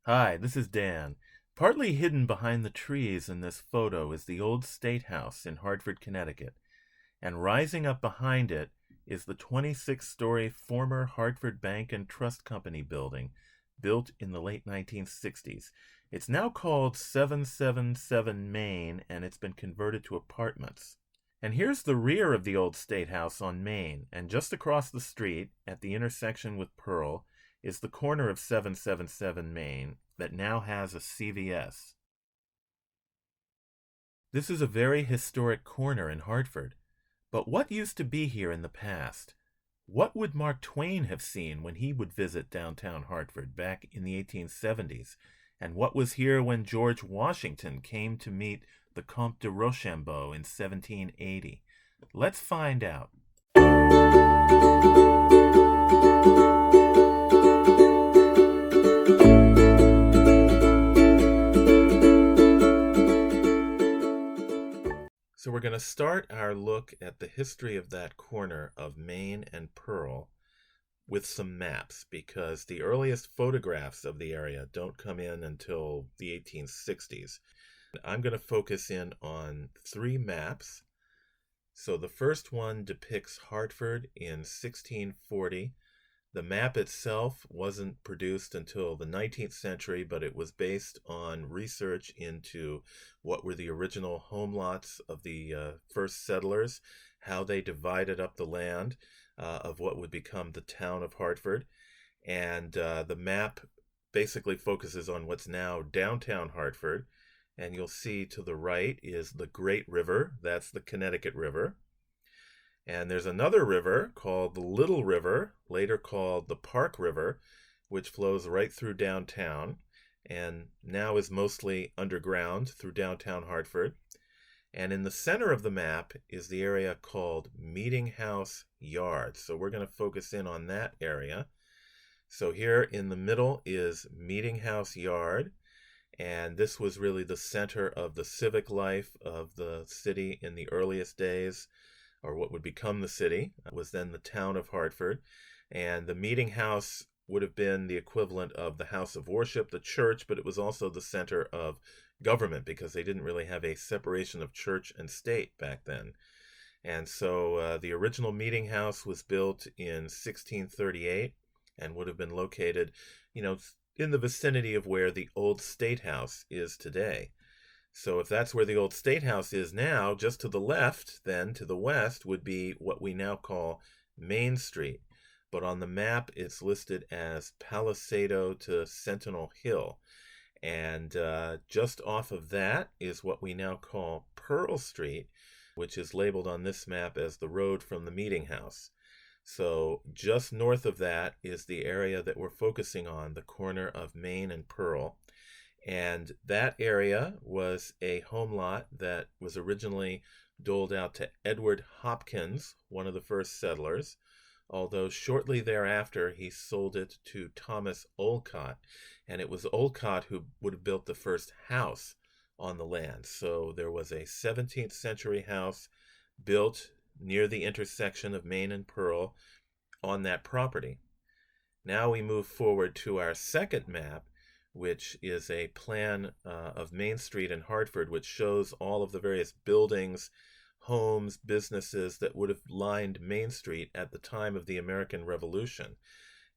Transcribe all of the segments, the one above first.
Hi, this is Dan. Partly hidden behind the trees in this photo is the old State House in Hartford, Connecticut, and rising up behind it is the 26-story former Hartford Bank and Trust Company building, built in the late 1960s. It's now called 777 Main, and it's been converted to apartments. And here's the rear of the old State House on Main, and just across the street, at the intersection with Pearl, is the corner of 777 Main that now has a CVS. This is a very historic corner in Hartford. But what used to be here in the past? What would Mark Twain have seen when he would visit downtown Hartford back in the 1870s? And what was here when George Washington came to meet the Comte de Rochambeau in 1780? Let's find out. So we're going to start our look at the history of that corner of Main and Pearl with some maps, because the earliest photographs of the area don't come in until the 1860s. I'm going to focus in on three maps. So the first one depicts Hartford in 1640. The map itself wasn't produced until the 19th century, but it was based on research into what were the original home lots of the first settlers, how they divided up the land of what would become the town of Hartford. And the map basically focuses on what's now downtown Hartford. And you'll see to the right is the Great River. That's the Connecticut River. And there's another river called the Little River, later called the Park River, which flows right through downtown and now is mostly underground through downtown Hartford. And in the center of the map is the area called Meeting House Yard. So we're going to focus in on that area. So here in the middle is Meeting House Yard. And this was really the center of the civic life of the city in the earliest days, or what would become the city. It was then the town of Hartford. And the meeting house would have been the equivalent of the house of worship, the church, but it was also the center of government because they didn't really have a separation of church and state back then. And so the original meeting house was built in 1638 and would have been located, in the vicinity of where the old State House is today. So if that's where the old State House is now, just to the left, then to the west, would be what we now call Main Street. But on the map, it's listed as Palisado to Sentinel Hill. And just off of that is what we now call Pearl Street, which is labeled on this map as the road from the meeting house. So just north of that is the area that we're focusing on, the corner of Main and Pearl. And that area was a home lot that was originally doled out to Edward Hopkins, one of the first settlers, although shortly thereafter he sold it to Thomas Olcott, and it was Olcott who would have built the first house on the land. So there was a 17th century house built near the intersection of Main and Pearl on that property. Now we move forward to our second map, which is a plan of Main Street in Hartford, which shows all of the various buildings, homes, businesses that would have lined Main Street at the time of the American Revolution.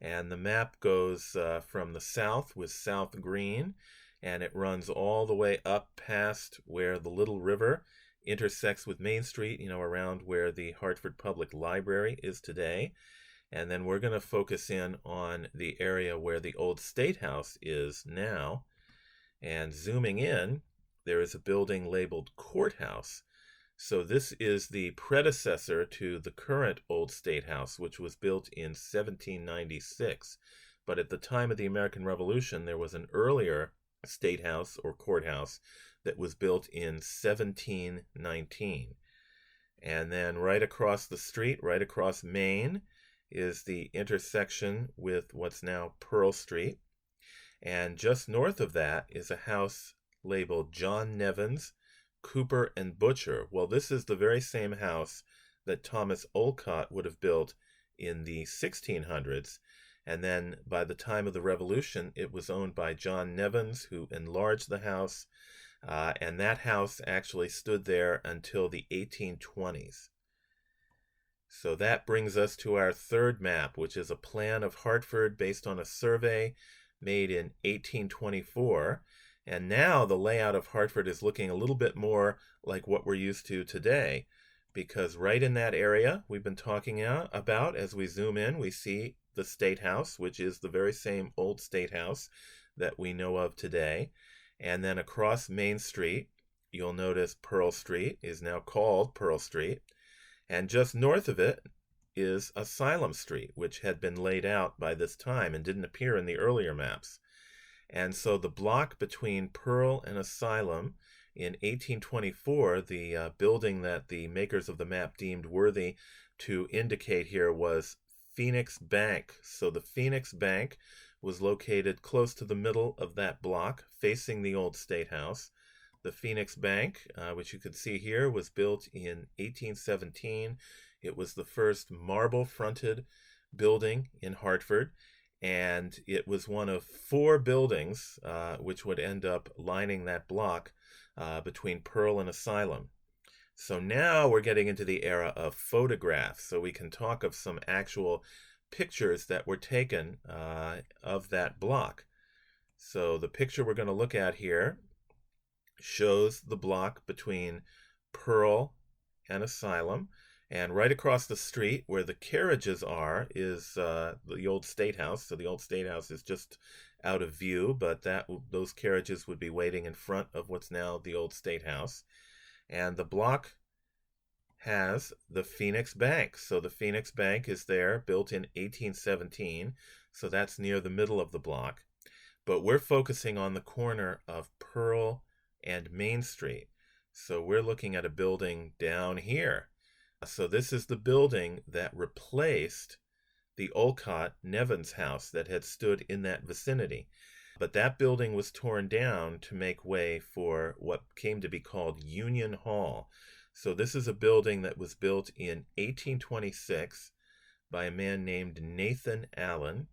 And the map goes from the south with South Green, and it runs all the way up past where the Little River intersects with Main Street, around where the Hartford Public Library is today. And then we're going to focus in on the area where the old State House is now. And zooming in, there is a building labeled Courthouse. So this is the predecessor to the current old State House, which was built in 1796. But at the time of the American Revolution, there was an earlier State House or courthouse that was built in 1719. And then right across the street, right across Main, is the intersection with what's now Pearl Street. And just north of that is a house labeled John Nevins, Cooper, and Butcher. Well, this is the very same house that Thomas Olcott would have built in the 1600s. And then by the time of the Revolution, it was owned by John Nevins, who enlarged the house. And that house actually stood there until the 1820s. So that brings us to our third map, which is a plan of Hartford based on a survey made in 1824. And now the layout of Hartford is looking a little bit more like what we're used to today, because right in that area we've been talking about, as we zoom in, we see the State House, which is the very same old State House that we know of today. And then across Main Street, you'll notice Pearl Street is now called Pearl Street. And just north of it is Asylum Street, which had been laid out by this time and didn't appear in the earlier maps. And so the block between Pearl and Asylum in 1824, the building that the makers of the map deemed worthy to indicate here was Phoenix Bank. So the Phoenix Bank was located close to the middle of that block, facing the old State House. The Phoenix Bank, which you can see here, was built in 1817. It was the first marble-fronted building in Hartford, and it was one of 4 buildings which would end up lining that block between Pearl and Asylum. So now we're getting into the era of photographs, so we can talk of some actual pictures that were taken of that block. So the picture we're going to look at here shows the block between Pearl and Asylum, and right across the street where the carriages are is the old State House. So the old State House is just out of view, but those carriages would be waiting in front of what's now the old State House. And the block has the Phoenix Bank. So the Phoenix Bank is there, built in 1817, so that's near the middle of the block. But we're focusing on the corner of Pearl and Main Street. So we're looking at a building down here. So this is the building that replaced the Olcott Nevins house that had stood in that vicinity. But that building was torn down to make way for what came to be called Union Hall. So this is a building that was built in 1826 by a man named Nathan Allen.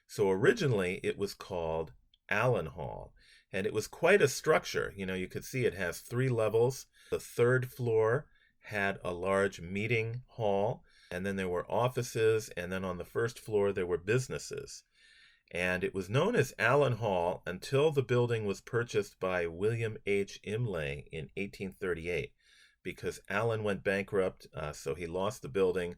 So originally it was called Allen Hall, and it was quite a structure. You know, you could see it has 3 levels. The 3rd floor had a large meeting hall, and then there were offices, and then on the 1st floor there were businesses. And it was known as Allen Hall until the building was purchased by William H. Imlay in 1838, because Allen went bankrupt, so he lost the building.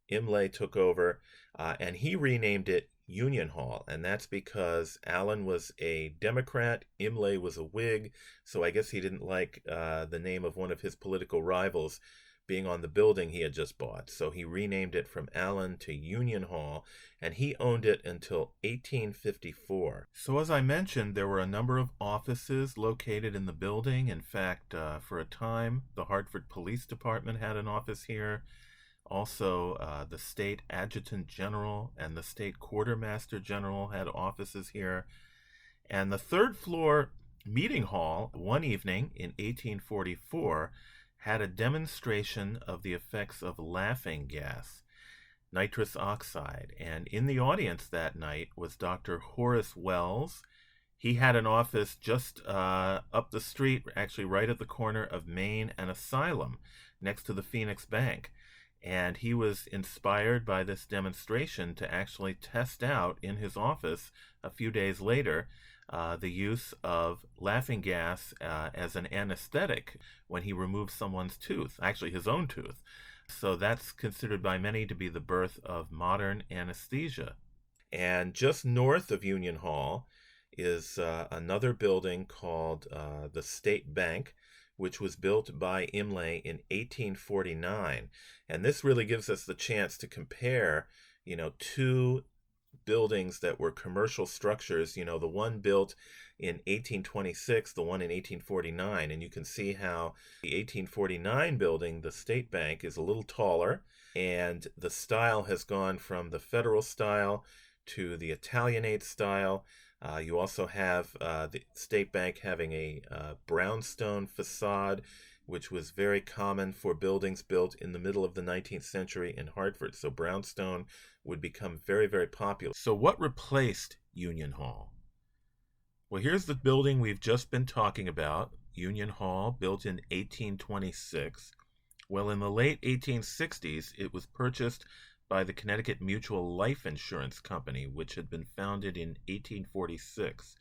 Imlay took over, and he renamed it Union Hall, and that's because Allen was a Democrat, Imlay was a Whig, so I guess he didn't like the name of one of his political rivals being on the building he had just bought. So he renamed it from Allen to Union Hall, and he owned it until 1854. So as I mentioned, there were a number of offices located in the building. In fact, for a time, the Hartford Police Department had an office here. Also, the State Adjutant General and the State Quartermaster General had offices here. And the 3rd floor meeting hall, one evening in 1844, had a demonstration of the effects of laughing gas, nitrous oxide. And in the audience that night was Dr. Horace Wells. He had an office just up the street, actually right at the corner of Main and Asylum, next to the Phoenix Bank. And he was inspired by this demonstration to actually test out in his office a few days later the use of laughing gas as an anesthetic when he removed someone's tooth, actually his own tooth. So that's considered by many to be the birth of modern anesthesia. And just north of Union Hall is another building called the State Bank, which was built by Imlay in 1849. And this really gives us the chance to compare, 2 buildings that were commercial structures, the one built in 1826, the one in 1849, and you can see how the 1849 building, the State Bank, is a little taller, and the style has gone from the Federal style to the Italianate style. You also have the State Bank having a brownstone facade which was very common for buildings built in the middle of the 19th century in Hartford. So brownstone would become very, very popular. So what replaced Union Hall? Well, here's the building we've just been talking about, Union Hall, built in 1826. Well, in the late 1860s, it was purchased by the Connecticut Mutual Life Insurance Company, which had been founded in 1846.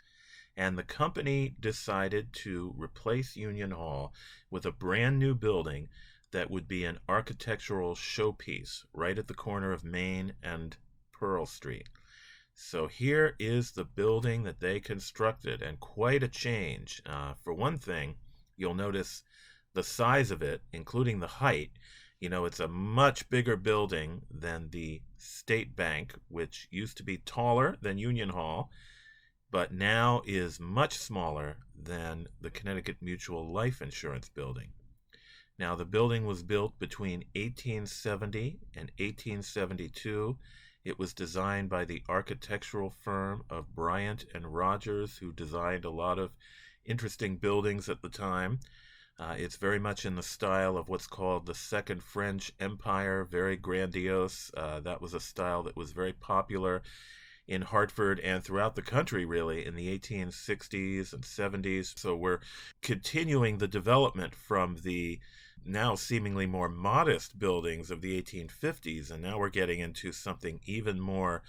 And the company decided to replace Union Hall with a brand new building that would be an architectural showpiece right at the corner of Main and Pearl Street. So here is the building that they constructed, and quite a change. For one thing, you'll notice the size of it, including the height. It's a much bigger building than the State Bank, which used to be taller than Union Hall, but now is much smaller than the Connecticut Mutual Life Insurance building. Now, the building was built between 1870 and 1872. It was designed by the architectural firm of Bryant and Rogers, who designed a lot of interesting buildings at the time. It's very much in the style of what's called the Second French Empire, very grandiose. That was a style that was very popular in Hartford and throughout the country, really, in the 1860s and 70s. So we're continuing the development from the now seemingly more modest buildings of the 1850s, and now we're getting into something even more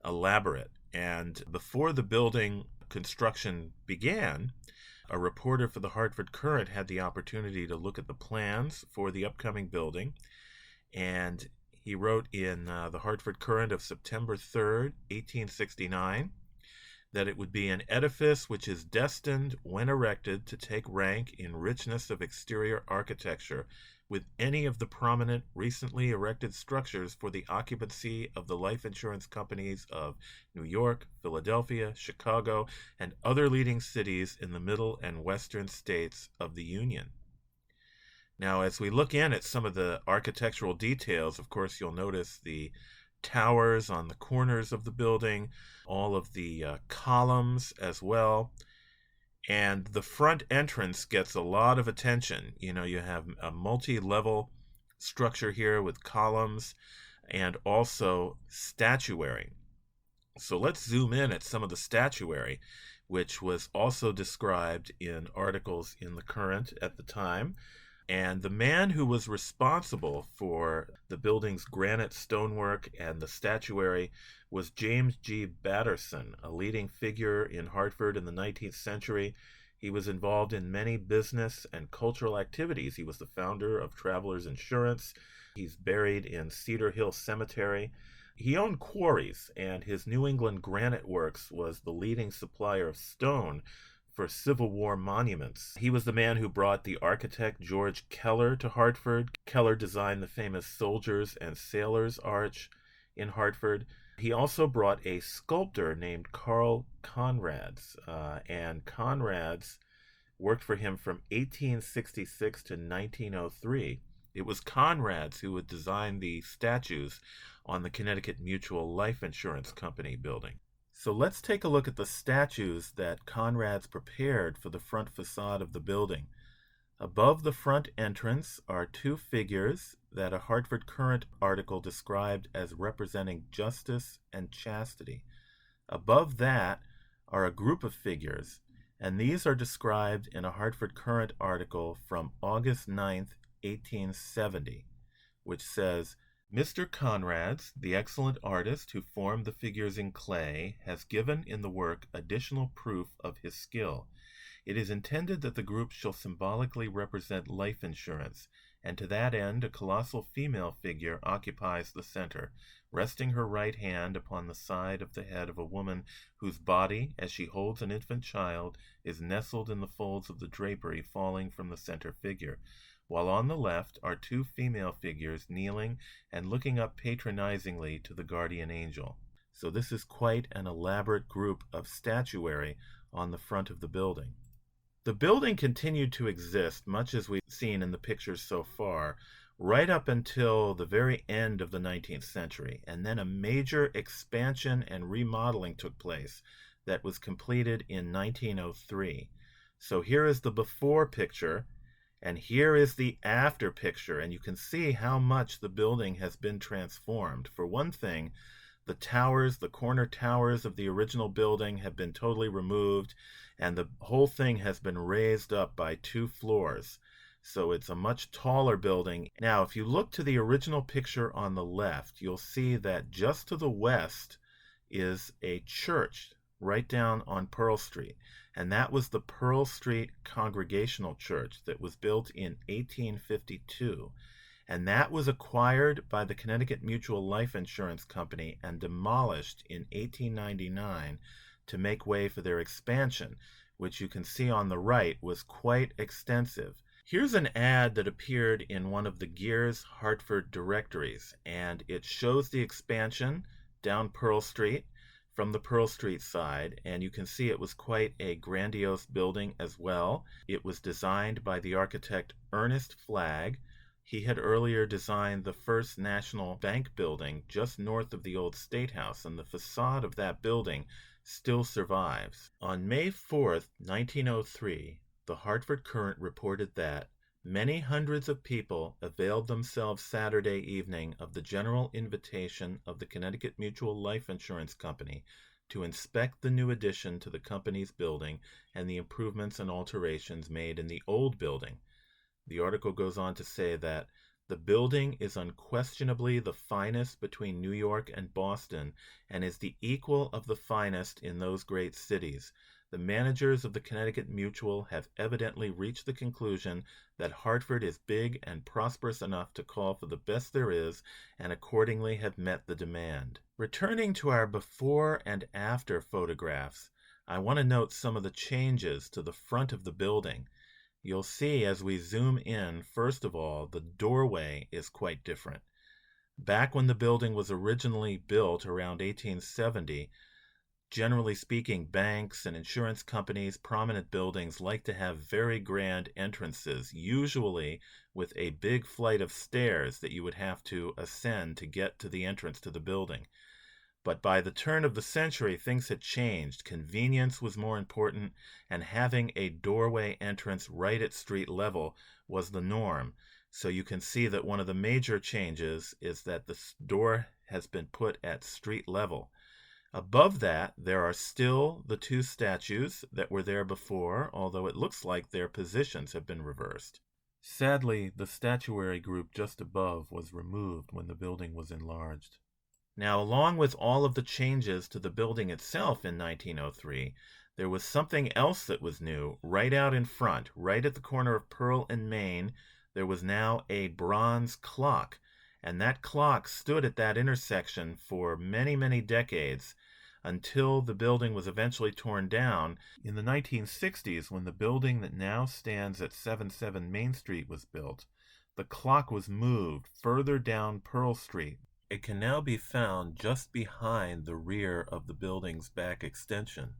elaborate. And before the building construction began, a reporter for the Hartford Courant had the opportunity to look at the plans for the upcoming building, and he wrote in the Hartford Courant of September 3rd, 1869, that it would be an edifice which is destined, when erected, to take rank in richness of exterior architecture with any of the prominent recently erected structures for the occupancy of the life insurance companies of New York, Philadelphia, Chicago, and other leading cities in the middle and western states of the Union. Now, as we look in at some of the architectural details, of course, you'll notice the towers on the corners of the building, all of the columns as well. And the front entrance gets a lot of attention. You have a multi-level structure here with columns and also statuary. So let's zoom in at some of the statuary, which was also described in articles in the Courant at the time. And the man who was responsible for the building's granite stonework and the statuary was James G. Batterson, a leading figure in Hartford in the 19th century. He was involved in many business and cultural activities. He was the founder of Travelers Insurance. He's buried in Cedar Hill Cemetery. He owned quarries, and his New England Granite Works was the leading supplier of stone for Civil War monuments. He was the man who brought the architect George Keller to Hartford. Keller designed the famous Soldiers and Sailors Arch in Hartford. He also brought a sculptor named Carl Conrads, and Conrads worked for him from 1866 to 1903. It was Conrads who would design the statues on the Connecticut Mutual Life Insurance Company building. So let's take a look at the statues that Conrads prepared for the front facade of the building. Above the front entrance are two figures that a Hartford Courant article described as representing justice and chastity. Above that are a group of figures, and these are described in a Hartford Courant article from August 9th, 1870, which says, Mr. Conrads, the excellent artist who formed the figures in clay, has given in the work additional proof of his skill. It is intended that the group shall symbolically represent life insurance, and to that end a colossal female figure occupies the center, resting her right hand upon the side of the head of a woman whose body, as she holds an infant child, is nestled in the folds of the drapery falling from the center figure, while on the left are two female figures kneeling and looking up patronizingly to the guardian angel. So this is quite an elaborate group of statuary on the front of the building. The building continued to exist, much as we've seen in the pictures so far, right up until the very end of the 19th century, and then a major expansion and remodeling took place that was completed in 1903. So here is the before picture, And here is the after picture, and you can see how much the building has been transformed. For one thing, the towers, the corner towers of the original building have been totally removed, and the whole thing has been raised up by 2 floors. So it's a much taller building. Now, if you look to the original picture on the left, you'll see that just to the west is a church right down on Pearl Street. And that was the Pearl Street Congregational Church that was built in 1852. And that was acquired by the Connecticut Mutual Life Insurance Company and demolished in 1899 to make way for their expansion, which you can see on the right was quite extensive. Here's an ad that appeared in one of the Gears Hartford directories, and it shows the expansion down Pearl Street from the Pearl Street side, and you can see it was quite a grandiose building as well. It was designed by the architect Ernest Flagg. He had earlier designed the First National Bank building just north of the old State House, and the facade of that building still survives. On May 4th, 1903, the Hartford Courant reported that many hundreds of people availed themselves Saturday evening of the general invitation of the Connecticut Mutual Life Insurance Company to inspect the new addition to the company's building and the improvements and alterations made in the old building. The article goes on to say that the building is unquestionably the finest between New York and Boston and is the equal of the finest in those great cities. The managers of the Connecticut Mutual have evidently reached the conclusion that Hartford is big and prosperous enough to call for the best there is, and accordingly have met the demand. Returning to our before and after photographs, I want to note some of the changes to the front of the building. You'll see as we zoom in, first of all, the doorway is quite different. Back when the building was originally built around 1870, generally speaking, banks and insurance companies, prominent buildings like to have very grand entrances, usually with a big flight of stairs that you would have to ascend to get to the entrance to the building. But by the turn of the century, things had changed. Convenience was more important, and having a doorway entrance right at street level was the norm. So you can see that one of the major changes is that the door has been put at street level. Above that, there are still the 2 statues that were there before, although it looks like their positions have been reversed. Sadly, the statuary group just above was removed when the building was enlarged. Now, along with all of the changes to the building itself in 1903, there was something else that was new right out in front, right at the corner of Pearl and Main. There was now a bronze clock, and that clock stood at that intersection for many, many decades until the building was eventually torn down. In the 1960s, when the building that now stands at 77 Main Street was built, the clock was moved further down Pearl Street. It can now be found just behind the rear of the building's back extension.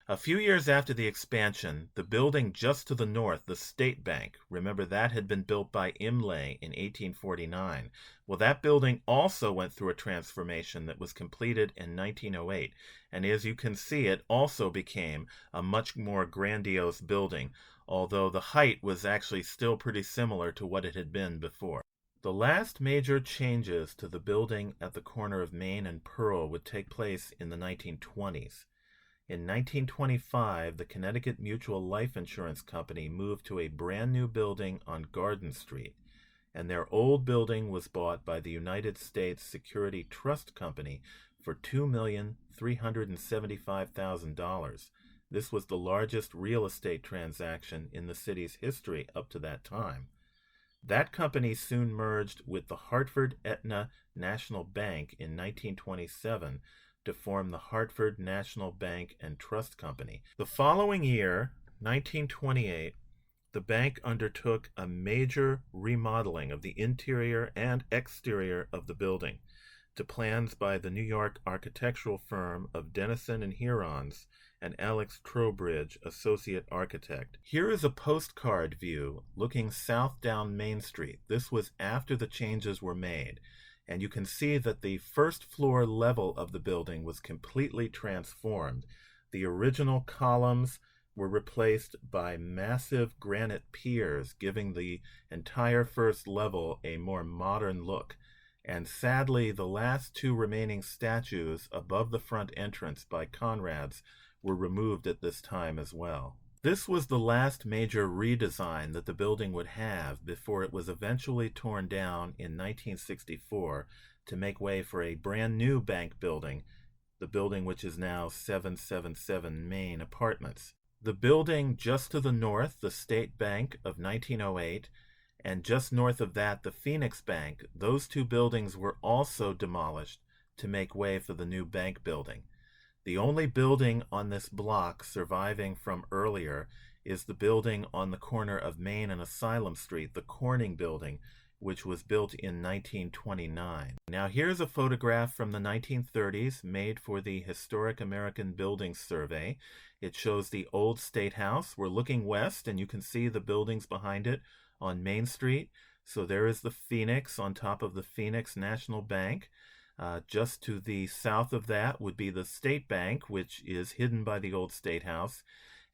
A few years after the expansion, the building just to the north, the State Bank, remember that had been built by Imlay in 1849. Well, that building also went through a transformation that was completed in 1908, and as you can see, it also became a much more grandiose building, although the height was actually still pretty similar to what it had been before. The last major changes to the building at the corner of Main and Pearl would take place in the 1920s. In 1925, the Connecticut Mutual Life Insurance Company moved to a brand new building on Garden Street, and their old building was bought by the United States Security Trust Company for $2,375,000. This was the largest real estate transaction in the city's history up to that time. That company soon merged with the Hartford Aetna National Bank in 1927 to form the Hartford National Bank and Trust Company. The following year, 1928, the bank undertook a major remodeling of the interior and exterior of the building to plans by the New York architectural firm of Dennison and Hurons and Alex Trowbridge, associate architect. Here is a postcard view looking south down Main Street. This was after the changes were made, and you can see that the first floor level of the building was completely transformed. The original columns were replaced by massive granite piers, giving the entire first level a more modern look. And sadly, the last two remaining statues above the front entrance by Conrad's were removed at this time as well. This was the last major redesign that the building would have before it was eventually torn down in 1964 to make way for a brand new bank building, the building which is now 777 Main Apartments. The building just to the north, the State Bank of 1908, and just north of that, the Phoenix Bank, those two buildings were also demolished to make way for the new bank building. The only building on this block surviving from earlier is the building on the corner of Main and Asylum Street, the Corning Building, which was built in 1929. Now here's a photograph from the 1930s made for the Historic American Buildings Survey. It shows the old State House. We're looking west, and you can see the buildings behind it on Main Street. So there is the Phoenix on top of the Phoenix National Bank. Just to the south of that would be the State Bank, which is hidden by the old State House.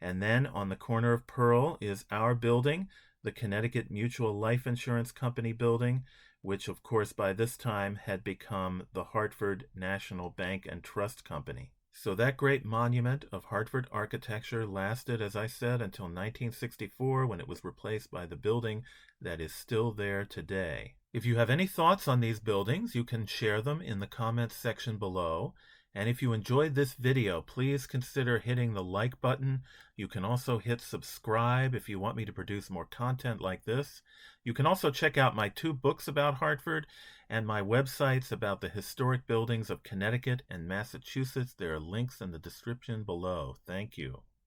And then on the corner of Pearl is our building, the Connecticut Mutual Life Insurance Company building, which of course by this time had become the Hartford National Bank and Trust Company. So that great monument of Hartford architecture lasted, as I said, until 1964, when it was replaced by the building that is still there today. If you have any thoughts on these buildings, you can share them in the comments section below. And if you enjoyed this video, please consider hitting the like button. You can also hit subscribe if you want me to produce more content like this. You can also check out my 2 books about Hartford and my websites about the historic buildings of Connecticut and Massachusetts. There are links in the description below. Thank you.